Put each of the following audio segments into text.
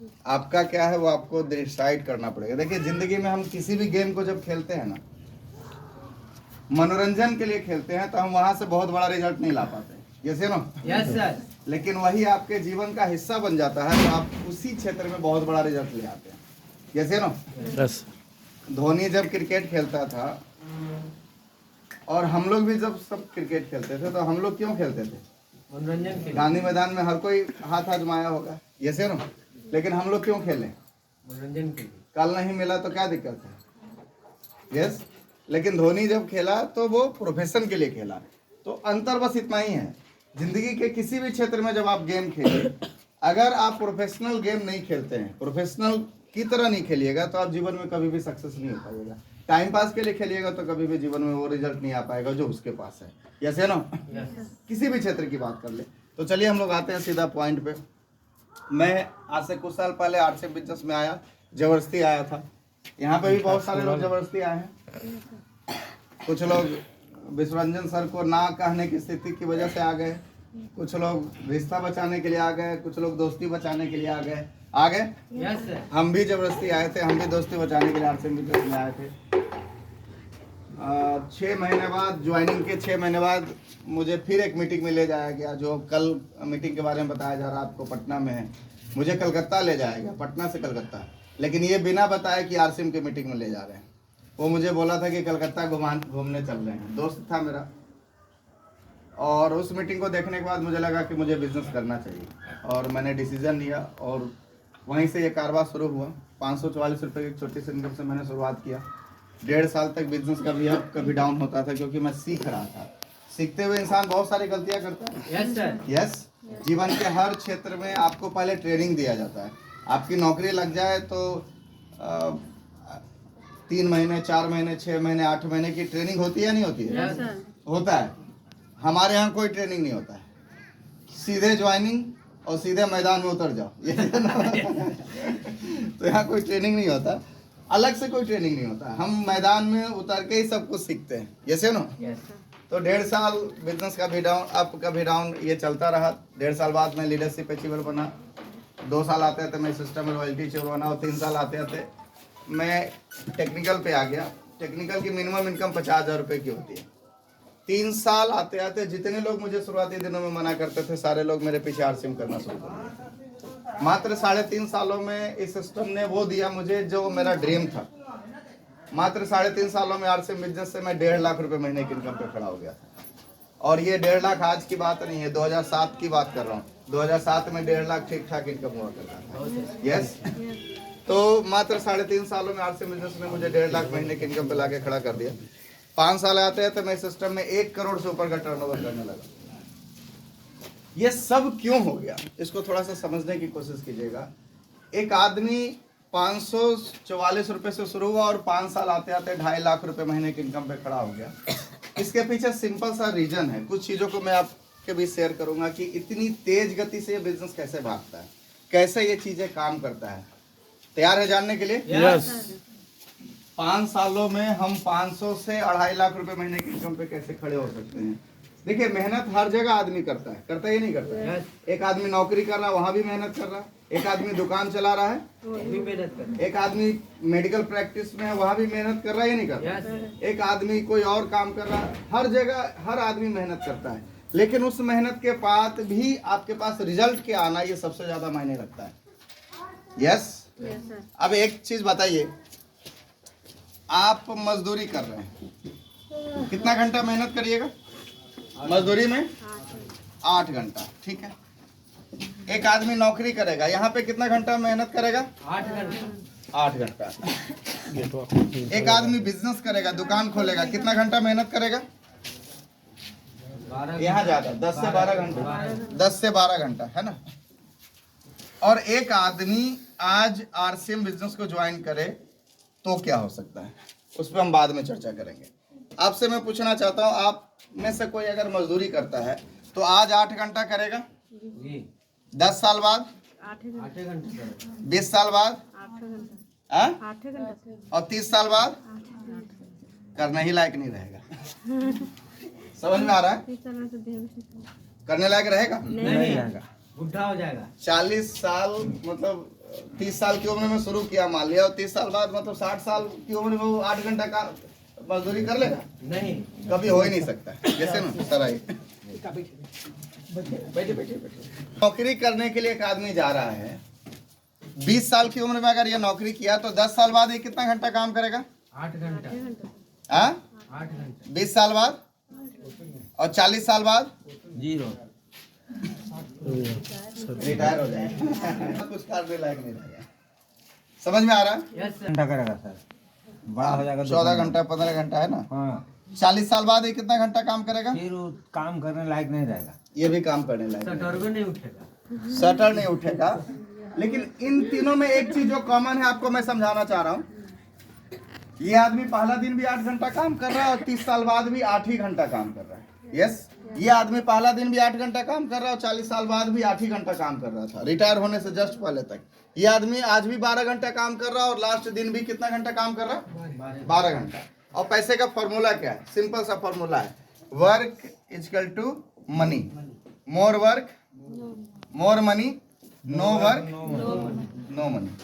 आपका क्या है वो आपको डिसाइड करना पड़ेगा। देखिए जिंदगी में हम किसी भी गेम को जब खेलते हैं ना, मनोरंजन के लिए खेलते हैं, तो हम वहां से बहुत बड़ा रिजल्ट नहीं ला पाते। Yes no? Yes sir. लेकिन वही आपके जीवन का हिस्सा बन जाता है तो आप उसी क्षेत्र में बहुत बड़ा रिजल्ट ले आते हैं। Yes no? यस। धोनी जब क्रिकेट खेलता था, और हम लोग भी जब सब क्रिकेट खेलते थे, तो हम लोग क्यों खेलते थे? मनोरंजन के लिए। गांधी मैदान में हर कोई हाथ आजमाया होगा। Yes no? लेकिन हम लोग क्यों खेलें? मनोरंजन के लिए। कल नहीं मिला तो क्या दिक्कत है? यस। लेकिन धोनी जब खेला तो वो प्रोफेशन के लिए खेला। तो अंतर बस इतना ही है। जिंदगी के किसी भी क्षेत्र में जब आप गेम खेलें, अगर आप प्रोफेशनल गेम नहीं खेलते हैं, प्रोफेशनल की तरह नहीं खेलिएगा, तो आप जीवन में कभी भी सक्सेस नहीं हो पाइएगा। टाइम पास के लिए खेलिएगा तो कभी भी जीवन में वो रिजल्ट नहीं आ पाएगा जो उसके पास है। यस है ना? किसी भी क्षेत्र की बात कर ले। तो चलिए हम लोग आते हैं सीधा पॉइंट पे। मैं आज से कुछ साल पहले आरसीएम बिजनेस में आया, जबरदस्ती आया था। यहाँ पे भी बहुत सारे लोग जबरदस्ती आए हैं। कुछ लोग विश्वरंजन सर को ना कहने की स्थिति की वजह से आ गए, कुछ लोग रिश्ता बचाने के लिए आ गए, कुछ लोग दोस्ती बचाने के लिए आ गए। Yes sir. हम भी जबरदस्ती आए थे, हम भी दोस्ती बचाने के लिए आरसीएम बिजनेस में आए थे। 6 महीने बाद, ज्वाइनिंग के 6 महीने बाद मुझे फिर एक मीटिंग में ले जाया गया। जो कल मीटिंग के बारे में बताया जा रहा है आपको, पटना में है। मुझे कलकत्ता ले जाया गया, पटना से कलकत्ता, लेकिन ये बिना बताए कि आरसीएम की मीटिंग में ले जा रहे हैं। वो मुझे बोला था कि कलकत्ता घूमने चल रहे हैं। दोस्त था मेरा, और उस मीटिंग को देखने के बाद मुझे लगा कि मुझे बिजनेस करना चाहिए, और मैंने डिसीजन लिया, और वहीं से ये कारोबार शुरू हुआ। 544 रुपये की छोटी सी इनकम से मैंने शुरुआत किया। 1.5 साल तक बिजनेस कभी अप कभी डाउन होता था, क्योंकि मैं सीख रहा था। सीखते हुए इंसान बहुत सारी गलतियां करता है। Yes sir. यस। जीवन के हर क्षेत्र में आपको पहले ट्रेनिंग दिया जाता है। आपकी नौकरी लग जाए तो 3 महीने, 4 महीने, 6 महीने, 8 महीने की ट्रेनिंग होती है, नहीं होती है? Yes sir. होता है। हमारे यहाँ कोई ट्रेनिंग नहीं होता है, सीधे ज्वाइनिंग और सीधे मैदान में उतर जाओ। तो यहाँ कोई ट्रेनिंग नहीं होता, अलग से कोई ट्रेनिंग नहीं होता। हम मैदान में उतर के ही सब कुछ सीखते हैं। Yes no? तो 1.5 साल बिजनेस का भी डाउन, अप का भी डाउन, ये चलता रहा। 1.5 साल बाद मैं लीडरशिप अचीवर बना। 2 साल आते आते मैं सिस्टम रॉयल्टी अचीवर बना, और 3 साल आते आते मैं टेक्निकल पे आ गया। टेक्निकल की मिनिमम इनकम 50,000 रुपये की होती है। 3 साल आते आते जितने लोग मुझे शुरुआती दिनों में मना करते थे, सारे लोग मेरे पीछे आरसीएम करना शुरू कर दिया। मात्र 3.5 सालों में इस सिस्टम ने वो दिया मुझे जो मेरा ड्रीम था। मात्र 3.5 सालों में आरसीएम बिजनेस से मैं 1.5 लाख रुपए महीने की इनकम पे खड़ा हो गया था। और ये 1.5 लाख आज की बात नहीं है, 2007 की बात कर रहा हूँ। 2007 में 1.5 लाख ठीक ठाक इनकम हुआ करता था। यस। तो मात्र 3.5 सालों में आरसीएम बिजनेस ने मुझे 1.5 लाख महीने की इनकम पे लाके खड़ा कर दिया। 5 साल आते हैं तो मैं सिस्टम में 1 करोड़ से ऊपर का टर्नओवर करने लगा। ये सब क्यों हो गया, इसको थोड़ा सा समझने की कोशिश कीजिएगा। एक आदमी 544 रुपए से शुरू हुआ और 5 साल आते आते 2.5 लाख रुपए महीने की इनकम पे खड़ा हो गया। इसके पीछे सिंपल सा रीजन है। कुछ चीजों को मैं आपके बीच शेयर करूंगा कि इतनी तेज गति से ये बिजनेस कैसे भागता है, कैसे ये चीजें काम करता है। तैयार है जानने के लिए? यस। 5 सालों में हम 500 से 2.5 लाख रुपए महीने की इनकम पे कैसे खड़े हो सकते हैं। देखिए मेहनत हर जगह आदमी करता है ही नहीं करता है। एक आदमी नौकरी कर रहा है, वहां भी मेहनत कर रहा है। एक आदमी दुकान चला रहा है, भी मेहनत कर। एक आदमी मेडिकल प्रैक्टिस में है, वहां भी मेहनत कर रहा है, ये नहीं कर रहा है। एक आदमी कोई और काम कर रहा है। हर जगह हर आदमी मेहनत करता है, लेकिन उस मेहनत के बाद भी आपके पास रिजल्ट क्या आना, ये सबसे ज्यादा मायने रखता है। यस। अब एक चीज बताइए, आप मजदूरी कर रहे हैं, कितना घंटा मेहनत करिएगा मजदूरी में? 8 घंटा, ठीक है। एक आदमी नौकरी करेगा, यहाँ पे कितना घंटा मेहनत करेगा? 8 घंटा। 8 घंटा। एक आदमी बिजनेस करेगा, दुकान खोलेगा, कितना घंटा मेहनत करेगा? यहाँ ज्यादा, 10 से 12 घंटा, 10 से 12 घंटा, है ना। और एक आदमी आज आरसीएम बिजनेस को ज्वाइन करे तो क्या हो सकता है, उस पर हम बाद में चर्चा करेंगे। आपसे मैं पूछना चाहता हूँ, आप में से कोई अगर मजदूरी करता है तो आज 8 घंटा करेगा, 10 साल बाद 8 घंटे, 20 साल बाद 8 घंटा और 30 साल बाद करने ही लायक नहीं रहेगा। समझ में आ रहा है? करने लायक रहेगा नहीं, बुढ़ा हो जाएगा। 40 साल मतलब 30 साल की उम्र में शुरू किया मान लिया, और 30 साल बाद मतलब 60 साल की उम्र में वो 8 घंटा का मजदूरी कर लेगा? नहीं। कभी हो ही नहीं सकता। जैसे ना सर आई नौकरी करने के लिए एक आदमी जा रहा है, 20 साल की उम्र में अगर ये नौकरी किया तो 10 साल बाद ये कितना घंटा काम करेगा? 8 घंटा। हाँ, 8 घंटा। 20 साल बाद और 40 साल बाद 0। रिटायर हो जाएगा। कुछ करने लायक नहीं रहेगा। समझ में आ रहा है? Yes sir. घंटा करेगा सर, बड़ा हो जाएगा 14 घंटा 15 घंटा है ना। हाँ, 40 साल बाद ये कितना घंटा काम करेगा? फिर वो काम करने लायक नहीं रहेगा। ये भी काम करने लायक नहीं। सटर नहीं उठेगा। शटर नहीं उठेगा। लेकिन इन तीनों में एक चीज जो कॉमन है आपको मैं समझाना चाह रहा हूँ। ये आदमी पहला दिन भी 8 घंटा काम कर रहा है और 30 साल बाद भी 8 ही घंटा काम कर रहा है। यस, ये आदमी पहला दिन भी 8 घंटा काम कर रहा है और 40 साल बाद भी 8 ही घंटा काम कर रहा था, रिटायर होने से जस्ट पहले तक। ये आदमी आज भी 12 घंटा काम कर रहा है और लास्ट दिन भी कितना घंटा काम कर रहा है? 12 घंटा। और पैसे का फॉर्मूला क्या है? सिंपल सा फॉर्मूला है, work is equal to money. More work more money, no work no money.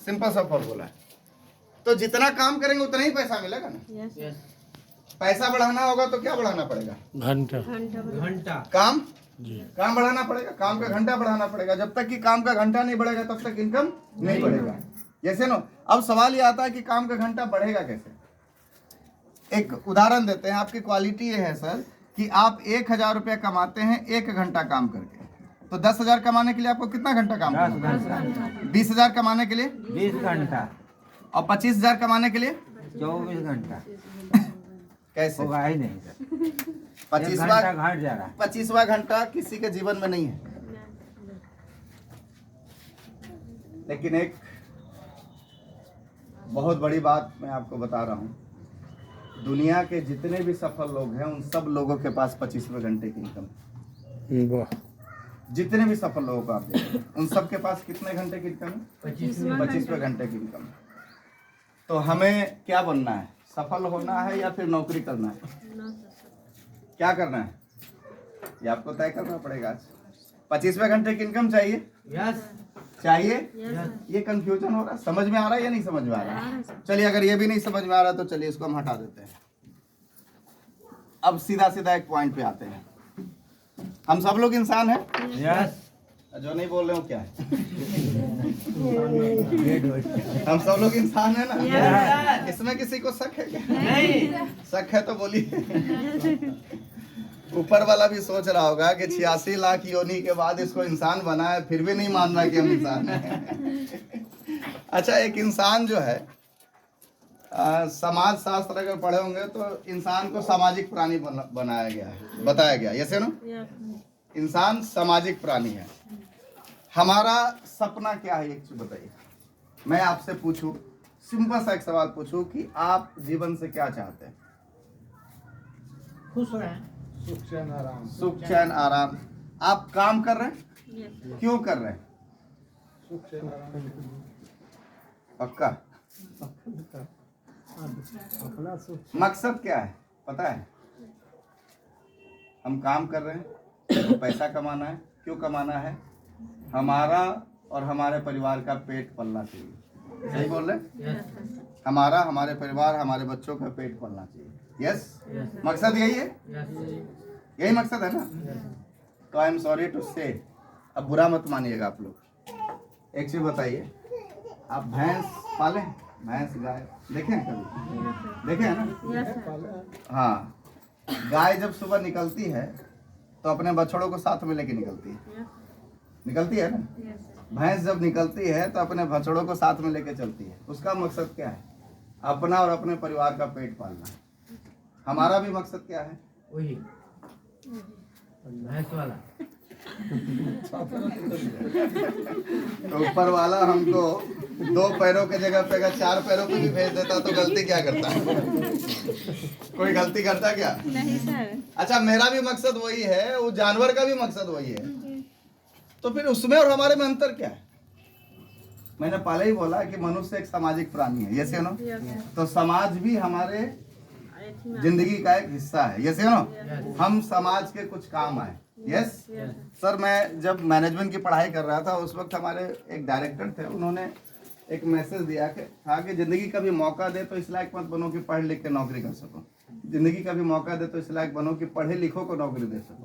Simple सा फॉर्मूला है। तो जितना काम करेंगे उतना ही पैसा मिलेगा ना। यस। पैसा बढ़ाना होगा तो क्या बढ़ाना पड़ेगा? घंटा। काम बढ़ाना पड़ेगा, काम का घंटा बढ़ाना पड़ेगा। जब तक कि काम का घंटा नहीं बढ़ेगा तब तक इनकम नहीं बढ़ेगा। जैसे ना, अब सवाल ये आता है कि काम का घंटा बढ़ेगा कैसे। एक उदाहरण देते हैं। आपकी क्वालिटी ये है सर कि आप 1000 रुपया कमाते हैं 1 घंटा काम करके, तो 10,000 कमाने के लिए आपको कितना घंटा काम 10 करना घंटा, है? 20,000 कमाने के लिए 20 घंटा, और 25,000 कमाने के लिए 24 घंटा कैसे? होगा ही नहीं सर। 25वां घट जा रहा है। 25वां घंटा किसी के जीवन में नहीं है। लेकिन एक बहुत बड़ी बात मैं आपको बता रहा हूँ, दुनिया के जितने भी सफल लोग हैं उन सब लोगों के पास 25वें घंटे की इनकम है। जितने भी सफल लोगों को आप देखें उन सब के पास कितने घंटे की इनकम है? 25वें घंटे की इनकम। तो हमें क्या बनना है? सफल होना है या फिर नौकरी करना है? क्या करना है ये आपको तय करना पड़ेगा। आज 25वें घंटे की इनकम चाहिए? यस। चाहिए? यस। ये कंफ्यूजन हो रहा है, समझ में आ रहा है या नहीं समझ में आ रहा है? चलिए, अगर ये भी नहीं समझ में आ रहा तो चलिए इसको हम हटा देते हैं। अब सीधा सीधा एक पॉइंट पे आते हैं। हम सब लोग इंसान हैं? यस। जो नहीं बोल रहे हो क्या है? हम सब लोग इंसान है ना? इसमें किसी को शक है क्या? नहीं। शक है तो बोलिए। ऊपर वाला भी सोच रहा होगा कि 86 लाख योनि के बाद इसको इंसान बनाया, फिर भी नहीं मान रहा कि हम इंसान हैं। अच्छा, एक इंसान जो है समाज शास्त्र अगर पढ़े होंगे तो इंसान को सामाजिक प्राणी बनाया गया है, बताया गया। Yes no? इंसान सामाजिक प्राणी है। हमारा सपना क्या है, एक चीज बताइए। मैं आपसे पूछूं, सिंपल सा एक सवाल पूछूं कि आप जीवन से क्या चाहते हैं? खुश रहें। सुख चैन आराम। आप काम कर रहे हैं, क्यों कर रहे हैं? पक्का? मकसद क्या है पता है? हम काम कर रहे हैं तो पैसा कमाना है। क्यों कमाना है? हमारा और हमारे परिवार का पेट पलना चाहिए। सही बोल रहे? हमारा, हमारे परिवार, हमारे बच्चों का पेट पलना चाहिए। यस, मकसद यही है। यही मकसद है ना? तो आई एम सॉरी टू से, अब बुरा मत मानिएगा आप लोग। एक चीज बताइए, आप भैंस पाले? भैंस, गाय देखे हैं कभी? देखे हैं ना? हाँ, गाय जब सुबह निकलती है तो अपने बछड़ों को साथ में लेके निकलती है। निकलती है ना? भैंस जब निकलती है तो अपने बछड़ों को साथ में लेके चलती है। उसका मकसद क्या है? अपना और अपने परिवार का पेट पालना। हमारा भी मकसद क्या है? वही भैंस वाला। तो ऊपर वाला हमको 2 पैरों के जगह पे अगर 4 पैरों पे भी भेज देता तो गलती क्या करता? कोई गलती करता क्या? नहीं सर। अच्छा, मेरा भी मकसद वही है, वो जानवर का भी मकसद वही है। तो फिर उसमें और हमारे में अंतर क्या है? मैंने पहले ही बोला कि मनुष्य एक सामाजिक प्राणी है। Yes no? तो समाज भी हमारे जिंदगी का एक हिस्सा है। Yes no? हम समाज के कुछ काम आए। यस सर, मैं जब मैनेजमेंट की पढ़ाई कर रहा था उस वक्त हमारे एक डायरेक्टर थे, उन्होंने एक मैसेज दिया कि था कि जिंदगी का भी मौका दे तो इस लायक मत बनो कि पढ़ लिख के नौकरी कर सको, जिंदगी का भी मौका दे तो इस लायक बनो कि पढ़े लिखो को नौकरी दे सको।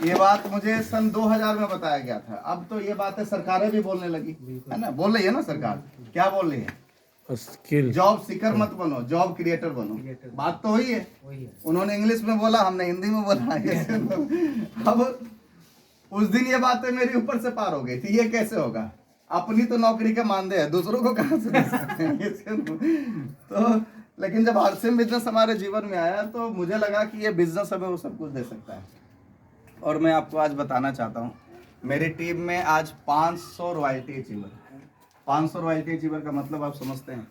ये बात मुझे सन 2000 में बताया गया था। अब तो ये बातें सरकारें भी बोलने लगी है ना, बोल रही है ना सरकार, क्या बोल रही है? स्किल जॉब सीकर मत बनो, जॉब क्रिएटर बनो। बात तो वही है, वही है। उन्होंने इंग्लिश में बोला, हमने हिंदी में बोला। अब उस दिन ये बातें मेरे ऊपर से पार हो गई थी, ये कैसे होगा? अपनी तो नौकरी के मानदे है, दूसरों को कहाँ से दे सकते हैं? तो लेकिन जब आरसीएम बिजनेस हमारे जीवन में आया तो मुझे लगा कि ये बिजनेस हमें वो सब कुछ दे सकता है। और मैं आपको आज बताना चाहता हूँ, मेरी टीम में आज 500 रॉयल्टी अचीवर। 500 रॉयल्टी अचीवर का मतलब आप समझते हैं?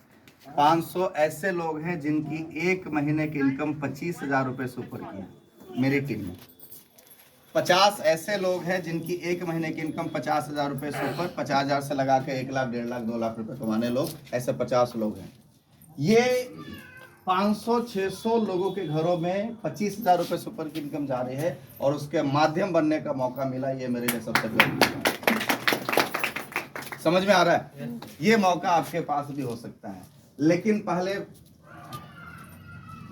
500 ऐसे लोग हैं जिनकी एक महीने की इनकम 25,000 रुपये से ऊपर की है मेरी टीम में। 50 ऐसे लोग हैं जिनकी एक महीने की इनकम 50,000 रुपये से ऊपर, 50,000 से लगा के 1 लाख, 1.5 लाख, 2 लाख रुपए कमाने लोग, ऐसे 50 लोग हैं। ये 500-600 लोगों के घरों में 25,000 रुपये से ऊपर की इनकम जा रही है और उसके माध्यम बनने का मौका मिला। ये मेरे लिए सबसे बड़ी, समझ में आ रहा है? ये मौका आपके पास भी हो सकता है, लेकिन पहले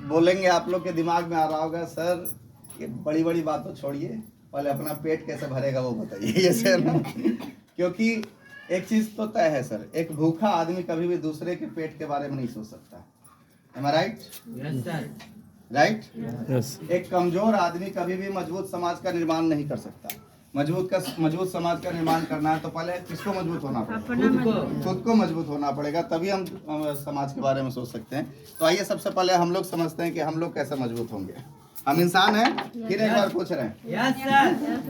बोलेंगे, आप लोग के दिमाग में आ रहा होगा, सर ये बड़ी बड़ी बात तो छोड़िए, पहले अपना पेट कैसे भरेगा वो बताइए। ये सर ना, क्योंकि एक चीज तो तय है सर, एक भूखा आदमी कभी भी दूसरे के पेट के बारे में नहीं सोच सकता। Am I right? Yes sir. Right? Yes एक कमजोर आदमी कभी भी मजबूत समाज का निर्माण नहीं कर सकता। मजबूत समाज का निर्माण करना है तो पहले किसको मजबूत होना पड़ेगा? खुद को मजबूत होना पड़ेगा, तभी हम समाज के बारे में सोच सकते हैं। तो आइए सबसे पहले हम लोग समझते हैं कि हम लोग कैसे मजबूत होंगे। हम इंसान हैं, फिर एक बार पूछ रहे हैं। Yes sir.